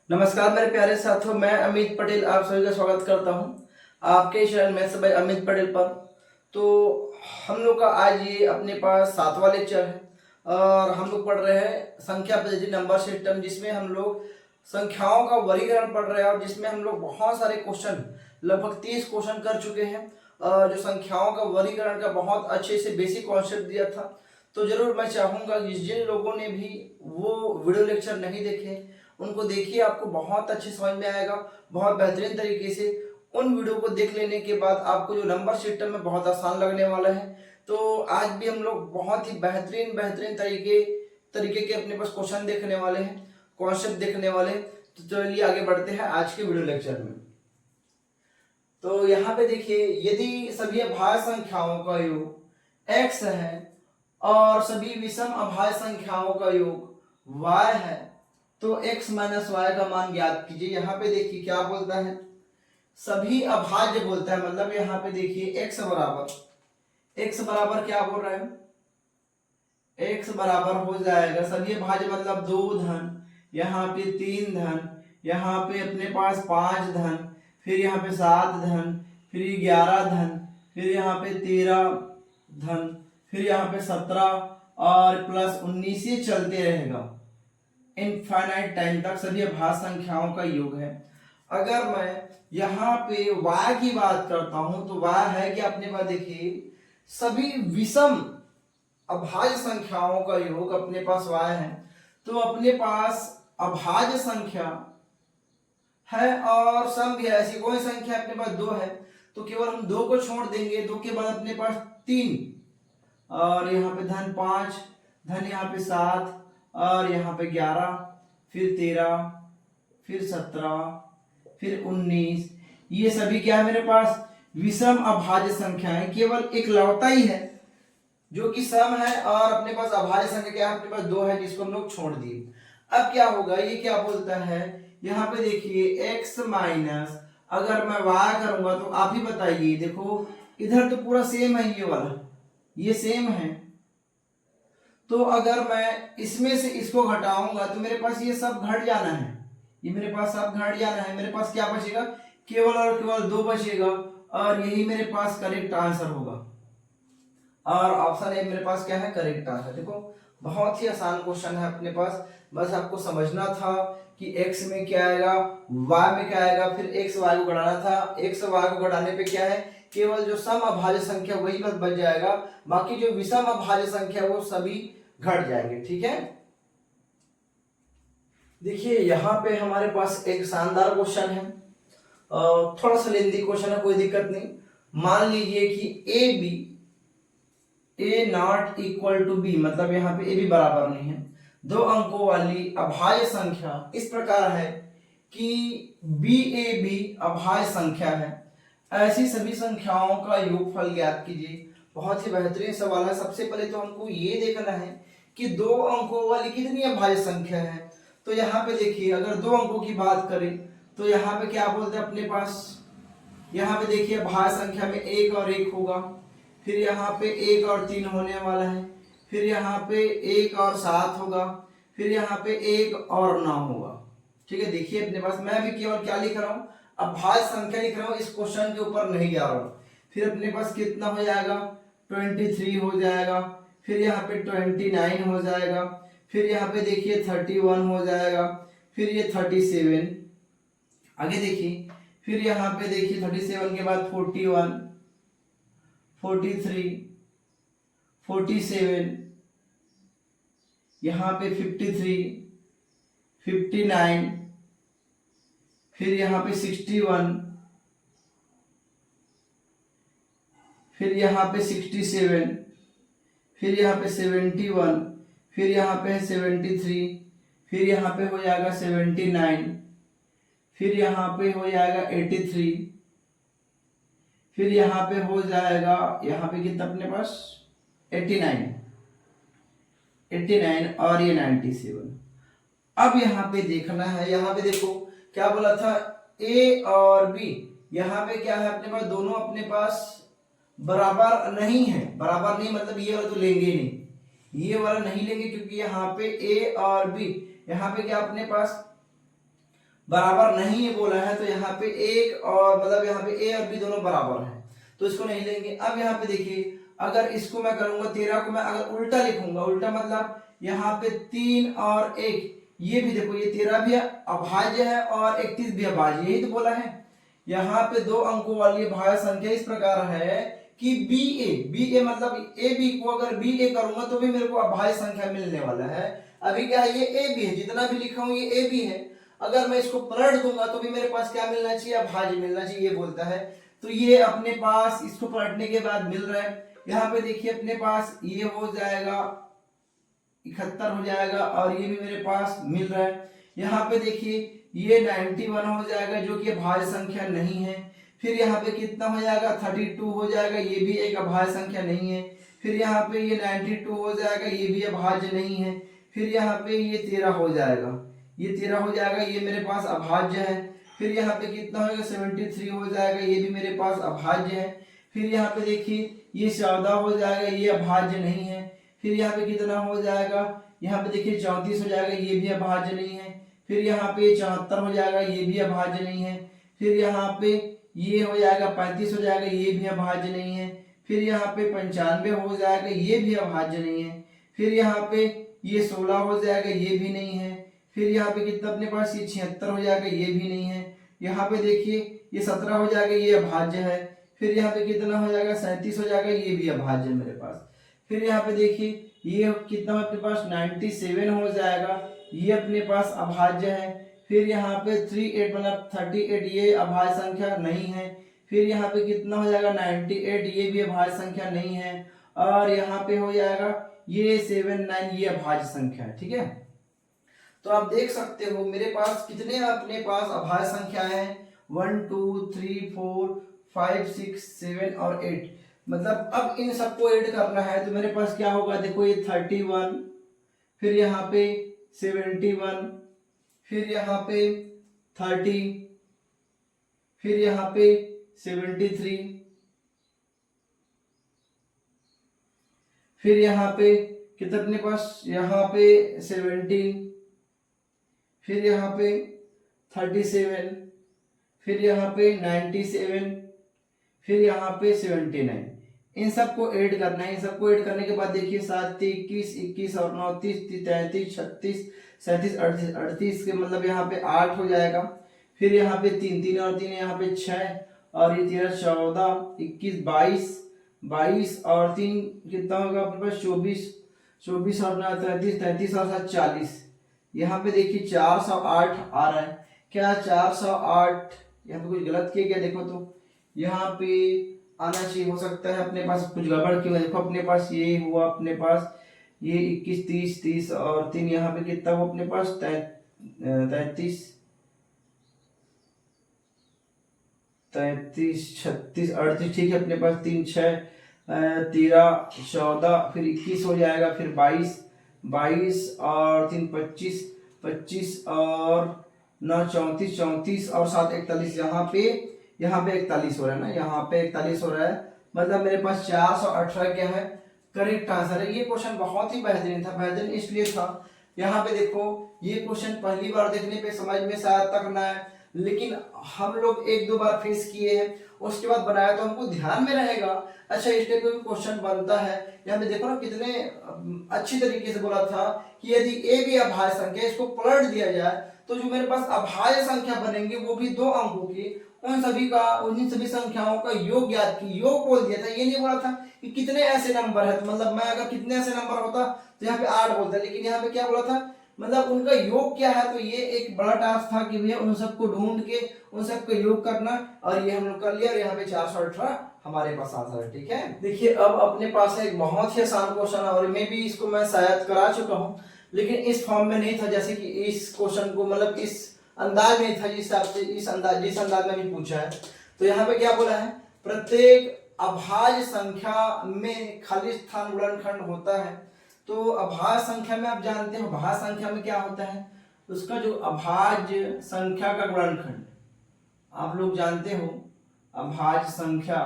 नमस्कार मेरे प्यारे साथियों, मैं अमित पटेल आप सभी का स्वागत करता हूं आपके चैनल में से भाई अमित पटेल पर। तो हम लोग का आज ये अपने पास 7वां लेक्चर है और हम लोग पढ़ रहे हैं संख्या पद्धति नंबर सिस्टम, जिसमें हम लोग संख्याओं का वर्गीकरण पढ़ रहे हैं और जिसमें हम लोग बहुत सारे क्वेश्चन लगभग 30 क्वेश्चन कर चुके हैं। जो संख्याओं का वर्गीकरण का बहुत अच्छे से बेसिक कॉन्सेप्ट दिया था। तो जरूर मैं चाहूंगा कि जिन लोगों ने भी वो वीडियो लेक्चर नहीं देखे उनको देखिए, आपको बहुत अच्छे समझ में आएगा। बहुत बेहतरीन तरीके से उन वीडियो को देख लेने के बाद आपको जो नंबर सिस्टम में बहुत आसान लगने वाला है। तो आज भी हम लोग बहुत ही बेहतरीन बेहतरीन तरीके के अपने पास क्वेश्चन देखने वाले हैं, कॉन्सेप्ट देखने वाले हैं। तो चलिए आगे बढ़ते हैं आज के वीडियो लेक्चर में। तो यहाँ पे देखिए, यदि सभी अभाज्य संख्याओं का योग x है और सभी विषम अभाज्य संख्याओं का योग y है तो x माइनस वाई का मान ज्ञात कीजिए। यहाँ पे देखिए क्या बोलता है, सभी अभाज्य बोलता है, मतलब यहाँ पे देखिए x बराबर क्या बोल रहा है, x बराबर हो जाएगा सभी अभाज्य मतलब 2 धन, यहाँ पे 3 धन, यहाँ पे अपने पास 5 धन, फिर यहाँ पे 7 धन, फिर 11 धन, फिर यहाँ पे 13 धन, फिर यहाँ पे 17 और प्लस 19 ये चलते रहेगा इनफाइनाइट टाइम तक। सभी अभाज्य संख्याओं का योग है। अगर मैं यहाँ पे y की बात करता हूं तो y है कि अपने पास देखिए सभी विषम अभाज्य संख्याओं का योग अपने पास y है। तो अपने पास अभाज्य संख्या है और सम भी है, ऐसी कोई संख्या अपने पास 2 है तो केवल हम 2 को छोड़ देंगे। 2 के बाद अपने पास 3 और यहाँ पे धन 5, धन यहाँ पे 7 और यहाँ पे 11, फिर 13, फिर 17, फिर 19। ये सभी क्या है मेरे पास विषम अभाज्य संख्याएं। केवल एक लौता ही है जो कि सम है और अपने पास अभाज्य संख्या क्या है, अपने पास 2 है जिसको हम लोग छोड़ दिए। अब क्या होगा, ये क्या बोलता है, यहाँ पे देखिए x माइनस, अगर मैं y करूंगा तो आप ही बताइए। देखो इधर तो पूरा सेम है, ये वाला ये सेम है, तो अगर मैं इसमें से इसको घटाऊंगा तो मेरे पास ये सब घट जाना है, ये मेरे पास सब घट जाना है। मेरे पास क्या बचेगा, केवल और केवल 2 बचेगा और यही मेरे पास करेक्ट आंसर होगा। और ऑप्शन ए मेरे पास क्या है, करेक्ट आंसर। देखो बहुत ही आसान क्वेश्चन है अपने पास, बस आपको समझना था कि x में क्या आएगा, y में क्या आएगा, फिर x y को घटाना था। x y को घटाने पे क्या है, केवल जो सम अभाज्य संख्या वही बस बच जाएगा, बाकी जो विषम अभाज्य संख्या वो सभी घट जाएंगे। ठीक है, देखिए यहाँ पे हमारे पास एक शानदार क्वेश्चन है, थोड़ा सा लेंदी क्वेश्चन है, कोई दिक्कत नहीं। मान लीजिए कि ए नॉट इक्वल टू बी, मतलब यहाँ पे ए भी बराबर नहीं है। 2 अंकों वाली अभाज्य संख्या इस प्रकार है कि बी ए बी अभाज्य संख्या है, ऐसी सभी संख्याओं का योगफल ज्ञात कीजिए। बहुत ही बेहतरीन सवाल है। सबसे पहले तो हमको ये देखना है कि 2 अंकों वाली कितनी अभाज्य संख्या है। तो यहाँ पे देखिए, अगर 2 अंकों की बात करें तो यहाँ पे क्या बोलते हैं अपने पास, यहाँ पे देखिए अभाज्य संख्या में 1 और 1 होगा, फिर यहाँ पे 1 और 3 होने वाला है, फिर यहाँ पे 1 और 7 होगा, फिर यहाँ पे 1 और 9 होगा। ठीक है, देखिए अपने पास मैं भी केवल क्या लिख रहा हूँ, अभाज्य संख्या लिख रहा हूँ, इस क्वेश्चन के ऊपर नहीं जा रहा हूँ। फिर अपने पास कितना हो जाएगा, 23 हो जाएगा, फिर यहाँ पे 29 हो जाएगा, फिर यहाँ पे देखिए 31 हो जाएगा, फिर ये 37, आगे देखिए, फिर यहाँ पे देखिए 37 के बाद 41, 43, 47, यहाँ पे 53, 59, फिर यहाँ पे 61, फिर यहाँ पे 67, फिर यहाँ पे 71, फिर यहाँ पे 73, फिर यहाँ पे हो जाएगा 79, फिर यहाँ पे हो जाएगा 83, फिर यहाँ पे हो जाएगा, यहाँ पे कितना अपने पास 89 और ये 97। अब यहाँ पे देखना है, यहाँ पे देखो क्या बोला था, ए और बी, यहाँ पे क्या है अपने पास, दोनों अपने पास बराबर नहीं है। बराबर नहीं मतलब ये वाला तो लेंगे नहीं, ये वाला नहीं लेंगे क्योंकि यहाँ पे ए और बी, यहाँ पे क्या अपने पास बराबर नहीं है बोला है, तो यहाँ पे एक और मतलब यहाँ पे ए और बी दोनों बराबर हैं, तो इसको नहीं लेंगे। अब यहाँ पे देखिए, अगर इसको मैं करूंगा 13 को मैं अगर उल्टा लिखूंगा, उल्टा मतलब यहाँ पे 3 और 1, ये भी देखो ये 13 भी अभाज्य है और 31 भी अभाज्य, यही तो बोला है। यहाँ पे 2 अंकों वाली भाज्य संख्या इस प्रकार है कि बी ए मतलब ए बी को अगर बी ए करूंगा तो भी मेरे को अभाज्य संख्या मिलने वाला है। अभी क्या है, ये ए बी है, जितना भी लिखा हूं ये ए बी है, अगर मैं इसको पलट दूंगा तो भी मेरे पास क्या मिलना चाहिए, अभाज्य मिलना चाहिए, ये बोलता है। तो ये अपने पास इसको पलटने के बाद मिल रहा है। यहाँ पे देखिए अपने पास ये हो जाएगा 71 हो जाएगा और ये भी मेरे पास मिल रहा है। यहाँ पे देखिए ये 91 हो जाएगा जो कि अभाज्य संख्या नहीं है। फिर यहाँ पे कितना हो जाएगा, 32 हो जाएगा, ये भी एक अभाज्य संख्या नहीं है। फिर यहाँ पे ये 92 हो जाएगा, ये भी अभाज्य नहीं है। फिर यहाँ पे ये 13 हो जाएगा, ये 13 हो जाएगा, ये मेरे पास अभाज्य है। फिर यहाँ पे कितना होगा, 73 हो जाएगा, ये भी मेरे पास अभाज्य है। फिर यहाँ पे देखिए ये 14 हो जाएगा, ये अभाज्य नहीं है। फिर यहाँ पे कितना हो जाएगा, यहाँ पे देखिए 34 हो जाएगा, ये भी अभाज्य नहीं है। फिर यहाँ पे 74 हो जाएगा, ये भी अभाज्य नहीं है। फिर यहाँ पे ये हो जाएगा 35 हो जाएगा, ये भी अभाज्य नहीं है। फिर यहाँ पे 95 हो जाएगा, ये भी अभाज्य नहीं है। फिर यहाँ पे ये 16 हो जाएगा, ये भी नहीं है। फिर यहाँ पे कितना अपने पास ये 76 हो जाएगा, ये भी नहीं है। यहाँ पे देखिए ये 17 हो जाएगा, ये अभाज्य है। फिर यहाँ पे कितना हो जाएगा, 37 हो जाएगा, ये भी अभाज्य है मेरे पास। फिर यहाँ पे देखिए ये कितना अपने पास 97 हो जाएगा, ये अपने पास अभाज्य है। फिर यहाँ पे 38 मतलब 38, ये अभाज्य संख्या नहीं है। फिर यहाँ पे कितना हो जाएगा 98, ये भी अभाज्य संख्या नहीं है। और यहाँ पे हो जाएगा ये 79, ये अभाज्य संख्या है। ठीक है, तो आप देख सकते हो मेरे पास कितने अपने पास अभाज्य संख्याएं हैं, 1 2 3 4 5 6 7 और 8। मतलब अब इन सबको ऐड करना है तो मेरे पास क्या होगा, देखो ये 31, फिर यहाँ पे 71, फिर यहाँ पे 30, फिर यहाँ पे 73, फिर यहाँ पे कितना अपने पास, यहाँ पे 17, फिर यहाँ पे 37, फिर यहाँ पे 97, फिर यहाँ पे 79। इन सबको ऐड करना है। इन सबको ऐड करने के बाद देखिए 7 21 21 और 9 30 33 36 37 38 38 के मतलब यहाँ पे 8 हो जाएगा। फिर यहाँ पे 3 3 और 3 यहाँ पे 6 और ये 13 14 21 22 22 और 3 कितना होगा अपने पास 24 24 और 9 33 33 और 7 40। यहाँ पे देखिए 408 आ रहा है। क्या 408 यहाँ पे कुछ गलत किया क्या, देखो तो यहाँ पे आना चाहिए, हो सकता है अपने पास कुछ गड़बड़ की वजह। देखो अपने पास ये हुआ, अपने पास ये 21 30 30 और 3 यहाँ पे कितना हुआ अपने पास 33 33 36 38। ठीक है, अपने पास 3 6 13 14 फिर 21 हो जाएगा, फिर 22 22 और 3 25 25 और 9 34 34 और 7 41। यहाँ पे 41 हो रहा है ना, यहाँ पे 41 हो रहा है। मतलब मेरे पास 418 क्या है, करेक्ट आंसर है। ये क्वेश्चन बहुत ही बेहतरीन था, बेहतरीन इसलिए था, यहाँ पे देखो ये क्वेश्चन पहली बार देखने पे समझ में शायद तक ना है, लेकिन हम लोग 1 2 बार फेस किए हैं, उसके बाद बनाया तो हमको ध्यान में रहेगा। अच्छा, इस टाइप का भी क्वेश्चन बनता है। यहाँ पे देखो ना कितने अच्छी तरीके से बोला था कि यदि ए भी अभाज्य संख्या, इसको पलट दिया जाए तो जो मेरे पास अभाज्य संख्या बनेंगे वो भी 2 अंकों की, उन सभी संख्याओं का योग याद की, योग बोल दिया था, ये नहीं बोला था कि कितने ऐसे नंबर है। तो मतलब मैं अगर कितने ऐसे नंबर होता तो यहाँ पे 8 बोलता, लेकिन यहाँ पे क्या बोला था, मतलब उनका योग क्या है। तो ये एक बड़ा टास्क था कि भैया उन सबको ढूंढ के उन सबका योग करना, और ये हम लोग कर लिया और यहाँ पे 418 हमारे पास आंसर है। ठीक है, देखिए अब अपने पास है एक बहुत ही आसान क्वेश्चन, और मे भी इसको मैं शायद करा चुका हूँ, लेकिन इस फॉर्म में नहीं था, जैसे कि इस क्वेश्चन को मतलब इस अंदाज में था, जिस हिसाब से जिस अंदाज में भी पूछा है। तो यहाँ पे क्या बोला है, प्रत्येक अभाज्य संख्या में खाली स्थान गुणनखंड होता है। तो अभाज्य संख्या में आप जानते हो, अभाज्य संख्या में क्या होता है, उसका जो अभाज्य संख्या का गुणनखंड आप लोग जानते हो, अभाज्य संख्या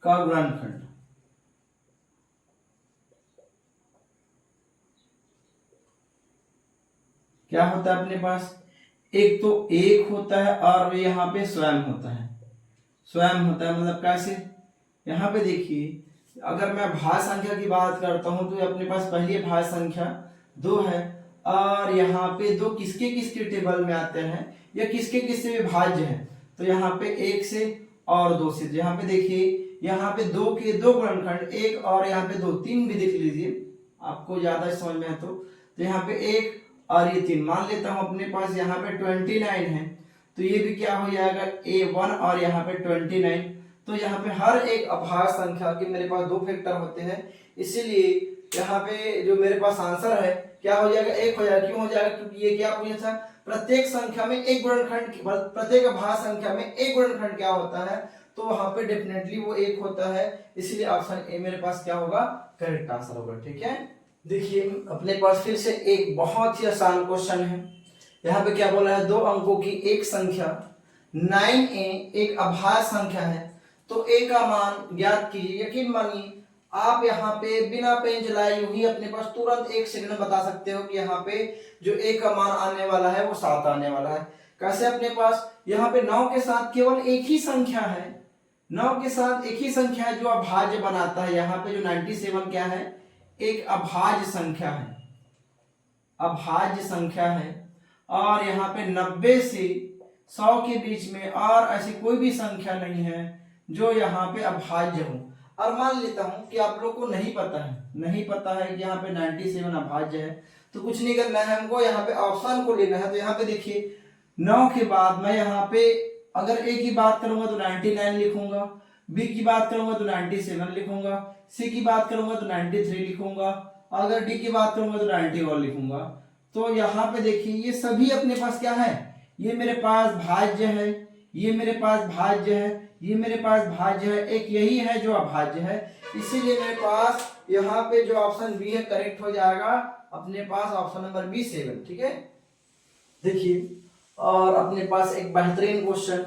का गुणनखंड क्या होता है अपने पास, एक तो एक होता है और यहाँ पे स्वयं होता है, स्वयं होता है मतलब कैसे, यहाँ पे देखिए अगर मैं भाज्य संख्या की बात करता हूँ तो अपने पास पहली भाज्य संख्या 2 है, और यहाँ पे 2 किसके किसके टेबल में आते हैं या किसके किससे विभाज्य है, तो यहाँ पे 1 से और 2 से। तो यहाँ पे देखिए यहाँ पे 2 के 2 गुणनखंड, 1 और यहाँ पे 2, 3 भी देख लीजिए आपको ज्यादा समझ में है तो यहाँ पे 1 और ये 3 मान लेता हूँ अपने पास यहाँ पे 29 है, तो ये भी क्या हो जाएगा A1 और यहाँ पे 29। तो यहाँ पे हर एक अभाज्य संख्या के मेरे पास 2 फैक्टर होते हैं, इसीलिए यहाँ पे जो मेरे पास आंसर है क्या हो जाएगा, 1 हो जाएगा। क्यों हो जाएगा, क्योंकि ये क्या पूछा था, प्रत्येक संख्या में एक गुणनखंड, प्रत्येक अभाज्य संख्या में एक गुणनखंड क्या होता है, तो वहां पे डेफिनेटली वो 1 होता है, इसलिए ऑप्शन ए मेरे पास क्या होगा, करेक्ट आंसर होगा। ठीक है, देखिए अपने पास फिर से एक बहुत ही आसान क्वेश्चन है। यहाँ पे क्या बोला है, 2 अंकों की एक संख्या 9a एक अभाज्य संख्या है, तो a का मान ज्ञात कीजिए। यकीन मानिए आप यहाँ पे बिना पेन चलाए यूं ही अपने पास तुरंत 1 सेकंड में बता सकते हो कि यहाँ पे जो a का मान आने वाला है वो 7 आने वाला है। कैसे, अपने पास यहाँ पे 9 के साथ केवल एक ही संख्या है, 9 के साथ एक ही संख्या है जो अभाज्य बनाता है। यहाँ पे जो 97 क्या है, एक अभाज्य संख्या है, अभाज्य संख्या है। और यहाँ पे 90 से 100 के बीच में और ऐसी कोई भी संख्या नहीं है जो यहाँ पे अभाज्य हो। और मान लेता हूं कि आप लोग को नहीं पता है, नहीं पता है कि यहाँ पे 97 अभाज्य है, तो कुछ नहीं करना है हमको, यहाँ पे ऑप्शन को लेना है। तो यहाँ पे देखिए 9 के बाद मैं यहाँ पे अगर a की बात करूंगा तो 99 लिखूंगा, b की बात करूंगा तो 97 लिखूंगा, c की बात करूंगा तो 93 लिखूंगा, अगर d की बात करूंगा तो 91 लिखूंगा। तो यहाँ पे देखिए ये सभी अपने पास क्या है, ये मेरे पास भाज्य है, ये मेरे पास भाज्य है, ये मेरे पास भाज्य है, एक यही है जो अभाज्य है, इसीलिए मेरे पास यहाँ पे जो ऑप्शन बी है करेक्ट हो जाएगा, अपने पास ऑप्शन नंबर बी 7। ठीक है, देखिए और अपने पास एक बेहतरीन क्वेश्चन,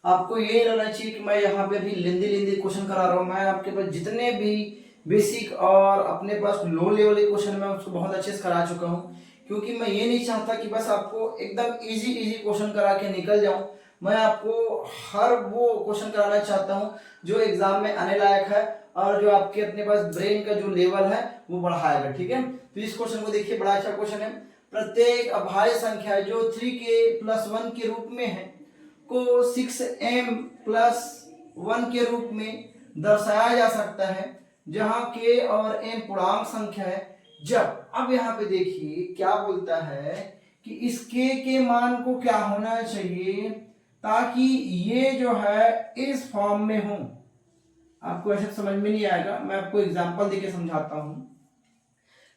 आपको ये लगना चाहिए कि मैं यहाँ पे भी लेंदी क्वेश्चन करा रहा हूँ। मैं आपके पास जितने भी बेसिक और अपने पास लो लेवल के क्वेश्चन मैं उसको बहुत अच्छे से करा चुका हूँ, क्योंकि मैं ये नहीं चाहता कि बस आपको एकदम इजी क्वेश्चन करा के निकल जाऊं। मैं आपको हर वो क्वेश्चन कराना चाहता हूं जो एग्जाम में आने लायक है और जो आपके अपने पास ब्रेन का जो लेवल है वो बढ़ाएगा। ठीक है, तो इस क्वेश्चन को देखिए, बड़ा अच्छा क्वेश्चन है। प्रत्येक अभाज्य संख्या जो 3k+1 के रूप में है को 6m+1 के रूप में दर्शाया जा सकता है, जहां k और m पूर्णांक संख्या है। जब अब यहाँ पे देखिए क्या बोलता है कि इस के मान को क्या होना चाहिए ताकि ये जो है इस फॉर्म में हो। आपको ऐसे समझ में नहीं आएगा, मैं आपको एग्जांपल देके समझाता हूं।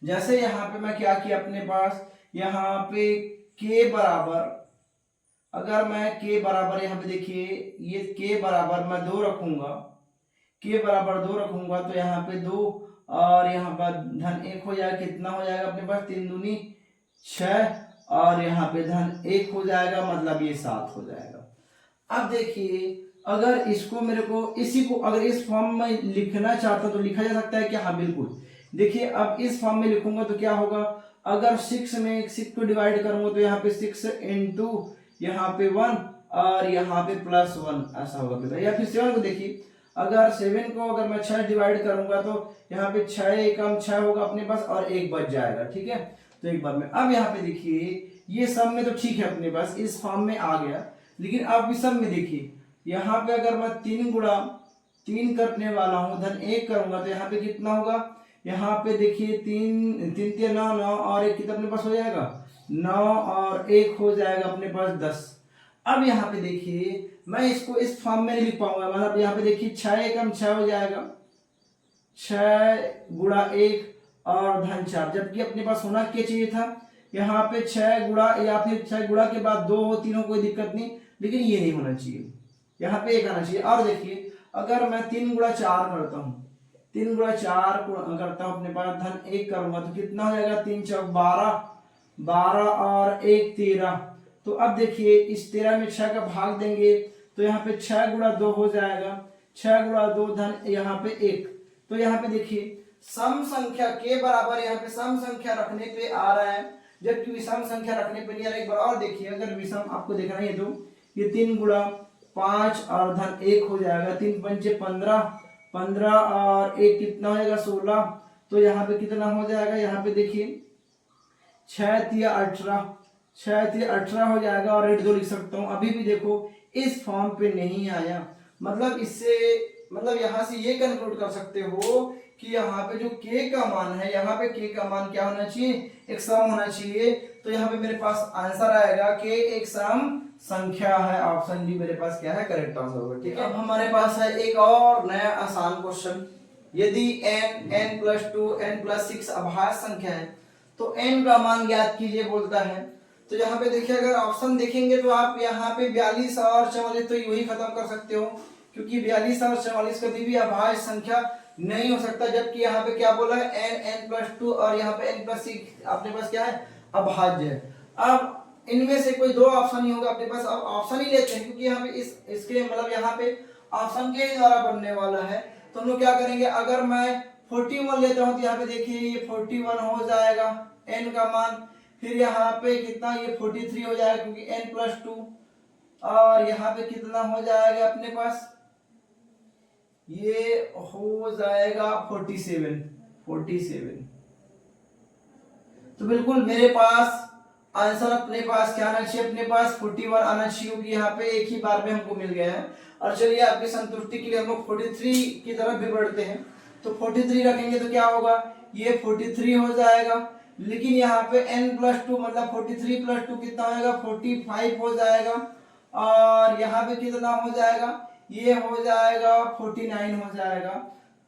जैसे यहाँ पे मैं क्या किया, अपने पास यहाँ पे k बराबर, अगर मैं k बराबर यहाँ पे देखिए ये k बराबर मैं 2 रखूंगा, k बराबर 2 रखूंगा तो यहाँ पे 2 और यहाँ पर धन 1 हो जाएगा। कितना हो जाएगा अपने पास, 3 दूनी 6 और यहाँ पे धन 1 हो जाएगा, मतलब ये 7 हो जाएगा। अब देखिए अगर इसको मेरे को इसी को अगर इस फॉर्म में लिखना चाहता तो लिखा जा सकता है क्या, हाँ बिल्कुल। देखिए अब इस फॉर्म में लिखूंगा तो क्या होगा, अगर 6 में 6 को डिवाइड करूंगा तो यहाँ पे 6 इंटू यहाँ पे 1 और यहाँ पे +1 ऐसा होगा। या फिर 7 को देखिए, अगर 7 को अगर मैं 6 डिवाइड करूंगा तो यहाँ पे 6 एकम 6 होगा अपने पास और 1 बच जाएगा। ठीक है, तो एक बार में अब यहाँ पे देखिए ये सब में तो ठीक है अपने पास इस फॉर्म में आ गया, लेकिन अब इस सब में देखिए यहाँ पे अगर मैं 3 गुणा 3 करने वाला हूँ धन 1 करूंगा तो यहाँ पे कितना होगा, यहाँ पे देखिए 3 3 9 9 और 1 कितना अपने पास हो जाएगा, 9 और 1 हो जाएगा अपने पास 10। अब यहाँ पे देखिए मैं इसको इस फॉर्म में नहीं लिख पाऊंगा, मतलब यहाँ पे देखिए 6 एकम 6 हो जाएगा, 6 गुणा 1 और धन 4, जबकि अपने पास होना क्या चाहिए था, यहाँ पे 6 गुणा या फिर 6 गुणा के बाद 2 हो, तीनों कोई दिक्कत नहीं, लेकिन ये नहीं होना चाहिए, यहाँ पे 1 आना चाहिए। और देखिए अगर मैं 3 गुणा 4 करता हूँ, 3 गुणा 4 करता हूँ अपने पास धन 1 करूंगा तो कितना हो जाएगा, 3 चौक 12, 12 और 1 13। तो अब देखिए इस 13 में 6 का भाग देंगे तो यहाँ पे 6 गुणा 2 हो जाएगा, 6 गुणा 2 धन यहाँ पे 1। तो यहाँ पे देखिए सम संख्या के बराबर यहाँ पे सम संख्या रखने पे आ रहा है जबकि विषम संख्या रखने पर नहीं आ रहा। एक बार और देखिए, अगर विषम आपको देखना है तो ये 3 गुणा 5 और धन 1 हो जाएगा, 3 पंचे 15, 15 और 1 कितना हो जाएगा 16। तो यहाँ पे कितना हो जाएगा, यहाँ पे देखिए 6 तिया 18, 6 तिया 18 हो जाएगा और 8 2 लिख सकता हूँ। अभी भी देखो इस फॉर्म पे नहीं आया, मतलब इससे मतलब यहाँ से ये कंक्लूड कर सकते हो कि यहाँ पे जो k का मान है, यहाँ पे k का मान क्या होना चाहिए, एक सम होना चाहिए। तो यहाँ पे मेरे पास आंसर आएगा k एक सम संख्या है। ऑप्शन डी मेरे पास क्या है, करेक्ट आंसर होगा। ठीक है, अब हमारे पास है एक और नया आसान क्वेश्चन। यदि n n+2 n+6 अभाज्य संख्या है तो n का मान ज्ञात कीजिए बोलता है। तो यहाँ पे देखिए, अगर ऑप्शन देखेंगे तो आप यहाँ पे 42 और 44 तो यही खत्म कर सकते हो, क्योंकि 42 और 44 कभी भी अभाज्य संख्या नहीं हो सकता। जबकि यहाँ पे क्या बोला है, n+2 और यहाँ पे n+6 अपने पास क्या है, अभाज्य है। अब इनमें से कोई दो ऑप्शन ही होगा अपने पास, अब ऑप्शन ही लेते हैं क्योंकि यहाँ पे इसके मतलब यहाँ पे ऑप्शन के द्वारा बनने वाला है। तो हम लोग क्या करेंगे, अगर मैं 41 लेता हूँ तो यहाँ पे देखिए ये 41 हो जाएगा n का मान, फिर यहाँ पे कितना, ये 43 हो जाएगा क्योंकि n+2, और यहाँ पे कितना हो जाएगा अपने पास, ये हो जाएगा 47। तो बिल्कुल मेरे पास आंसर अपने पास क्या आना चाहिए, अपने पास 41 आना चाहिए, क्योंकि यहाँ पे एक ही बार में हमको मिल गया है। और चलिए आपकी संतुष्टि के लिए हम लोग 43 की तरफ भी बढ़ते हैं। तो 43 रखेंगे तो क्या होगा, ये 43 हो जाएगा, लेकिन यहाँ पे n+2 मतलब 43 + 2 कितना हो जाएगा, 45 हो जाएगा, और यहाँ पे कितना हो जाएगा, ये हो जाएगा 49 हो जाएगा।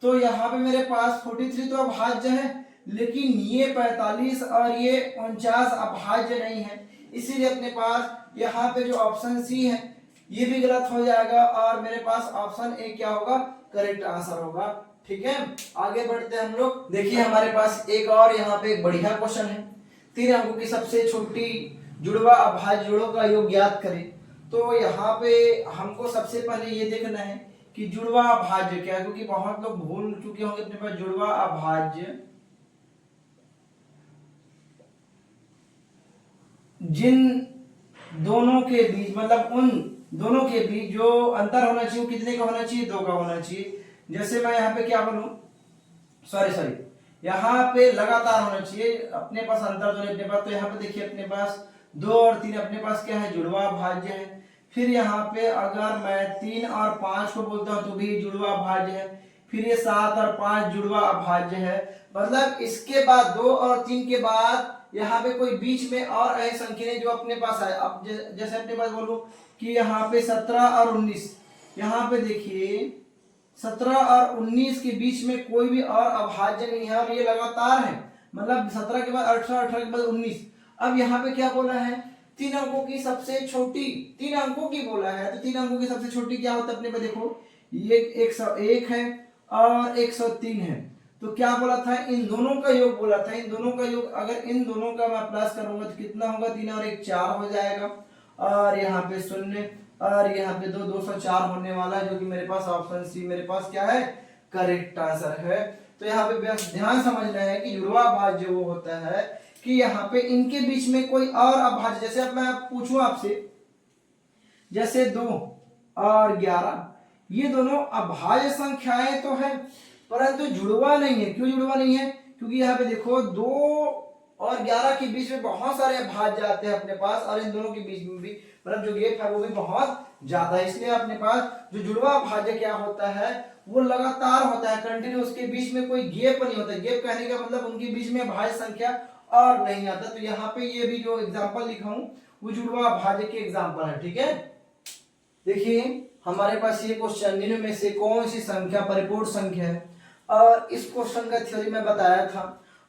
तो यहाँ पे मेरे पास 43 तो अभाज्य है, लेकिन ये 45 और ये 49 अभाज्य नहीं है, इसीलिए अपने पास यहाँ पे जो ऑप्शन सी है ये भी गलत हो जाएगा, और मेरे पास ऑप्शन ए क्या होगा, करेक्ट आंसर होगा। ठीक है, आगे बढ़ते हैं हम लोग। देखिए हमारे पास एक और यहाँ पे एक बढ़िया क्वेश्चन है, 3 अंकों की सबसे छोटी जुड़वा अभाज्य जोड़ों का योग ज्ञात करें। तो यहाँ पे हमको सबसे पहले ये देखना है कि जुड़वा अभाज्य क्या है, क्योंकि बहुत लोग भूल चुके होंगे अपने पास जुड़वा अभाज्य, जिन दोनों के बीच मतलब उन दोनों के बीच जो अंतर होना चाहिए वो कितने का होना चाहिए, 2 का होना चाहिए। जैसे मैं यहाँ पे क्या बोलूं, सॉरी यहाँ पे लगातार होना चाहिए, अपने पास अंतर तो नहीं अपने पास। तो यहाँ पे देखिए अपने पास 2 और 3 अपने पास क्या है, जुड़वा अभाज्य है। फिर यहाँ पे अगर मैं 3 और 5 को बोलता हूँ तो भी जुड़वा अभाज्य है। फिर ये 7 और 5 जुड़वा अभाज्य है। मतलब इसके बाद 2 और 3 के बाद यहाँ पे कोई बीच में और ऐसी संख्या नहीं जो अपने पास है। अब जैसे अपने पास बोलूं कि यहाँ पे 17 और 19, यहाँ पे देखिए 17 और 19 के बीच में कोई भी और अभाज्य नहीं है, और ये लगातार है, मतलब 17 के बाद 18, 18 के बाद 19। अब यहाँ पे क्या बोला है, 3 अंकों की सबसे छोटी, 3 अंकों की बोला है, तो 3 अंकों की सबसे छोटी क्या होता है अपने पास, देखो ये 101 है और 103 है। तो क्या बोला था, इन दोनों का योग बोला था, इन दोनों का योग, अगर इन दोनों का मैं प्लस करूंगा तो कितना होगा, 3 और 1 4 हो जाएगा, और यहाँ पे 0 और यहाँ पे 2 204 होने वाला है, जो कि मेरे पास ऑप्शन सी मेरे पास क्या है, करेक्ट आंसर है। तो यहाँ पे ध्यान समझना है कि जुड़वा अभाज्य वो होता है कि यहाँ पे इनके बीच में कोई और अभाज्य, जैसे अब मैं पूछूं आपसे, जैसे 2 और 11 ये दोनों अभाज्य संख्याएं तो है, परंतु जुड़वा नहीं है। क्यों जुड़वा नहीं है, क्योंकि यहाँ पे देखो 2 और 11 के बीच में बहुत सारे अभाज्य आते हैं अपने पास, और इन दोनों के बीच में भी मतलब जो गैप है वो भी बहुत ज्यादा है। इसलिए अपने पास जो जुड़वा अभाज्य क्या होता है, वो लगातार होता है, कंटिन्यू, उसके बीच में कोई गैप नहीं होता। गैप कहने का मतलब उनके बीच में अभाज्य संख्या और नहीं आता। तो यहाँ पे ये भी जो एग्जाम्पल लिखा हूं वो जुड़वा अभाज्य के एग्जाम्पल है। ठीक है, देखिए हमारे पास ये क्वेश्चन, निम्न में से कौन सी संख्या परिपूर्ण संख्या है, और इस क्वेश्चन का थ्योरी में बताया था।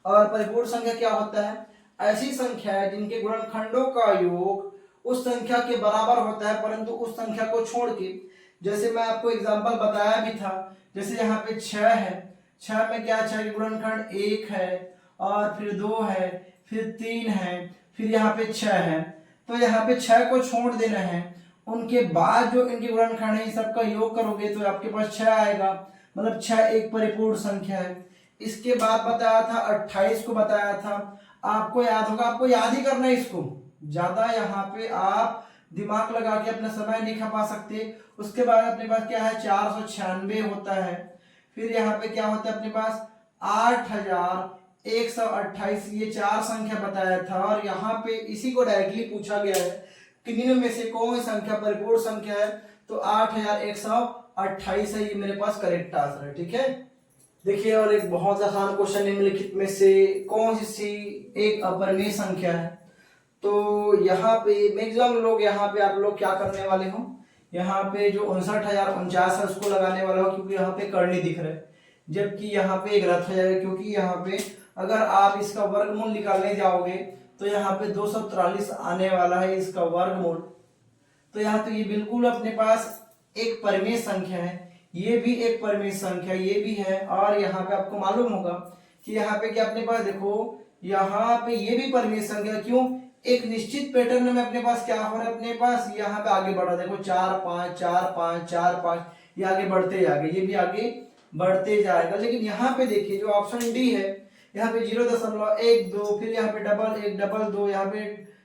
और परिपूर्ण संख्या क्या होता है, ऐसी संख्या है जिनके गुणनखंडों का योग उस संख्या के बराबर होता है परंतु उस संख्या को छोड़ के। जैसे मैं आपको एग्जांपल बताया भी था, जैसे यहाँ पे 6 है, 6 में क्या, 6 के गुणनखंड 1 है और फिर 2 है, फिर 3 है, फिर यहाँ पे 6 है। तो यहाँ पे 6 को छोड़ देना है, उनके बाद जो इनके गुणनखंड है सबका योग करोगे तो आपके पास 6 आएगा, मतलब 6 एक परिपूर्ण संख्या है। इसके बाद बताया था 28 को बताया था, आपको याद होगा, आपको याद ही करना है इसको, ज्यादा यहाँ पे आप दिमाग लगा के अपना समय नहीं खपा सकते। उसके बाद अपने पास क्या है, 496 होता है। फिर यहाँ पे क्या होता है अपने पास 8128, ये 4 संख्या बताया था। और यहाँ पे इसी को डायरेक्टली पूछा गया है कि निम्न में से कौन सी संख्या परिपूर्ण संख्या है, तो 8128 है, ये मेरे पास करेक्ट आंसर है। ठीक है, देखिए और एक बहुत आसान क्वेश्चन, निम्नलिखित में से कौन सी एक अपरिमेय संख्या है। तो यहाँ पे मैक्सिमम लोग, यहाँ पे आप लोग क्या करने वाले हो, यहाँ पे जो 59,049 है उसको लगाने वाला हो, क्योंकि यहाँ पे करनी दिख रहा है, जबकि यहाँ पे गलत हो जाएगा, क्योंकि यहाँ पे अगर आप इसका वर्गमूल निकालने जाओगे तो यहाँ पे 243 आने वाला है इसका वर्गमूल। तो यहाँ तो ये बिल्कुल अपने पास एक परिमेय संख्या है, ये भी एक परिमेय संख्या, ये भी है। और यहाँ पे आपको मालूम होगा कि यहाँ पे क्या अपने पास देखो, यहाँ पे ये भी परिमेय संख्या, क्यों, एक निश्चित पैटर्न में अपने पास क्या हो रहा है, अपने पास यहाँ पे आगे बढ़ा, देखो 4 5 4 5 4 5, ये आगे बढ़ते जाएगा, ये भी आगे बढ़ते जाएगा। लेकिन यहाँ पे देखिए जो ऑप्शन डी है, यहाँ पे 0.12, फिर यहाँ पे डबल 1 डबल 2, यहाँ पे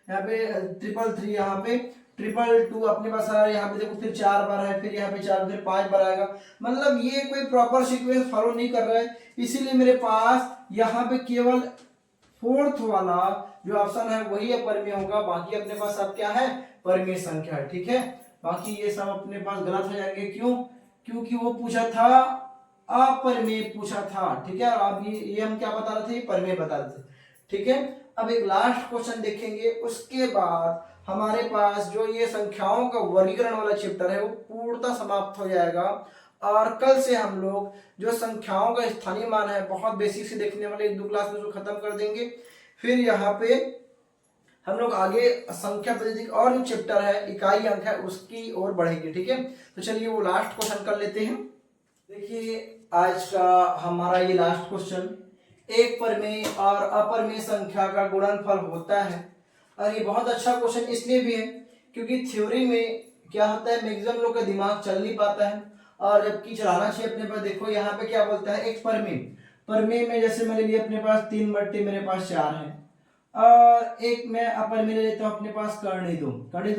333, यहाँ पे 222 अपने पास आ रहा है। यहाँ पे देखो फिर 4 बार है, फिर यहाँ पे 4, फिर 5 बार आएगा। मतलब ये कोई प्रॉपर सीक्वेंस फॉलो नहीं कर रहा है, इसीलिए मेरे पास यहाँ पे केवल फोर्थ वाला जो ऑप्शन है वही अपरिमेय होगा। बाकी अपने पास सब क्या है, परिमेय संख्या है। ठीक है, बाकी ये सब अपने पास गलत हो जाएंगे, क्यों, क्योंकि वो पूछा था अपरिमेय पूछा था। ठीक है, अब ये हम क्या बता रहे थे, परिमेय बता रहे थे। ठीक है, अब एक लास्ट क्वेश्चन देखेंगे, उसके बाद हमारे पास जो ये संख्याओं का वर्गीकरण वाला चैप्टर है वो पूर्णतः समाप्त हो जाएगा। और कल से हम लोग जो संख्याओं का स्थानीय मान है बहुत बेसिक से देखने वाले, 1-2 क्लास में उसको खत्म कर देंगे। फिर यहाँ पे हम लोग आगे संख्या पद्धति और जो चैप्टर है इकाई अंक है उसकी ओर बढ़ेंगे। ठीक है, तो चलिए वो लास्ट क्वेश्चन कर लेते हैं। देखिए आज का हमारा ये लास्ट क्वेश्चन, एक परिमेय और अपरिमेय संख्या का गुणनफल होता है। और ये बहुत अच्छा क्वेश्चन इसलिए भी है क्योंकि थ्योरी में क्या होता है, मैक्सिमम लोग का दिमाग चल नहीं पाता है, और जबकि चलाना चाहिए अपने पास। देखो यहाँ पे क्या बोलता है, एक परिमेय में जैसे मैंने लिया अपने पास 3 बट्टे मेरे पास 4 है, और एक मैं अपरिमेय ले लेता हूँ अपने पास कर्णी दो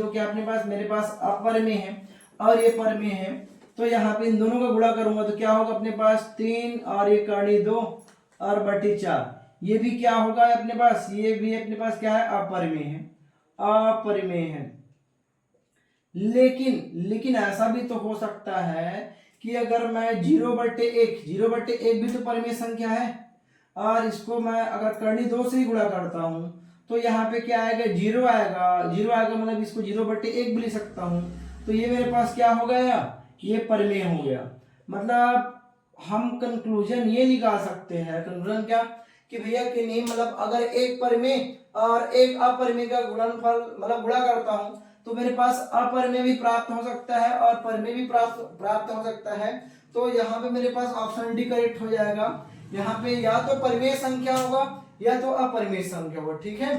क्या अपने पास, मेरे पास अपरिमेय है और ये परिमेय है। तो यहाँ पे इन दोनों का गुणा करूंगा तो क्या होगा अपने पास 3 और ये कर्णी 2 और बट्टी 4, ये भी क्या होगा अपने पास, ये भी अपने पास क्या है, अपरिमेय है। लेकिन ऐसा भी तो हो सकता है कि अगर मैं 0/1 भी तो परिमेय संख्या है, और इसको मैं अगर कर्णी 2 से ही गुणा करता हूं तो यहाँ पे क्या आएगा, 0 आएगा, मतलब इसको 0/1 भी ले सकता हूं। तो ये मेरे पास क्या हो गया, ये परिमेय हो गया। मतलब हम कंक्लूजन ये निकाल सकते हैं, कंक्लूजन क्या, कि भैया कि नहीं, मतलब अगर एक परिमेय और एक अपरिमेय का गुणनफल मतलब गुणा करता हूं तो मेरे पास अपरिमेय भी प्राप्त हो सकता है और परिमेय भी प्राप्त हो सकता है। तो यहाँ पे मेरे पास ऑप्शन डी करेक्ट हो जाएगा। यहाँ पे या तो परिमेय संख्या होगा या तो अपरिमेय संख्या होगा। ठीक है,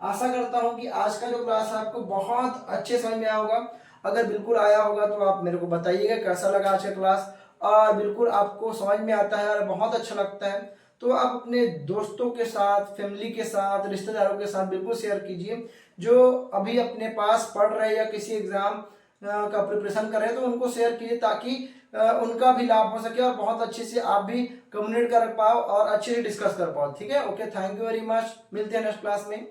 आशा करता हूँ कि आज का जो क्लास है आपको बहुत अच्छे समझ में आया होगा। अगर बिल्कुल आया होगा तो आप मेरे को बताइएगा कैसा लगा आज का क्लास, और बिल्कुल आपको समझ में आता है और बहुत अच्छा लगता है तो आप अपने दोस्तों के साथ, फैमिली के साथ, रिश्तेदारों के साथ बिल्कुल शेयर कीजिए जो अभी अपने पास पढ़ रहे या किसी एग्जाम का प्रिपरेशन कर रहे हैं, तो उनको शेयर कीजिए ताकि उनका भी लाभ हो सके और बहुत अच्छे से आप भी कम्युनिकेट कर पाओ और अच्छे से डिस्कस कर पाओ। ठीक है, okay, thank you very much, मिलते हैं नेक्स्ट क्लास में।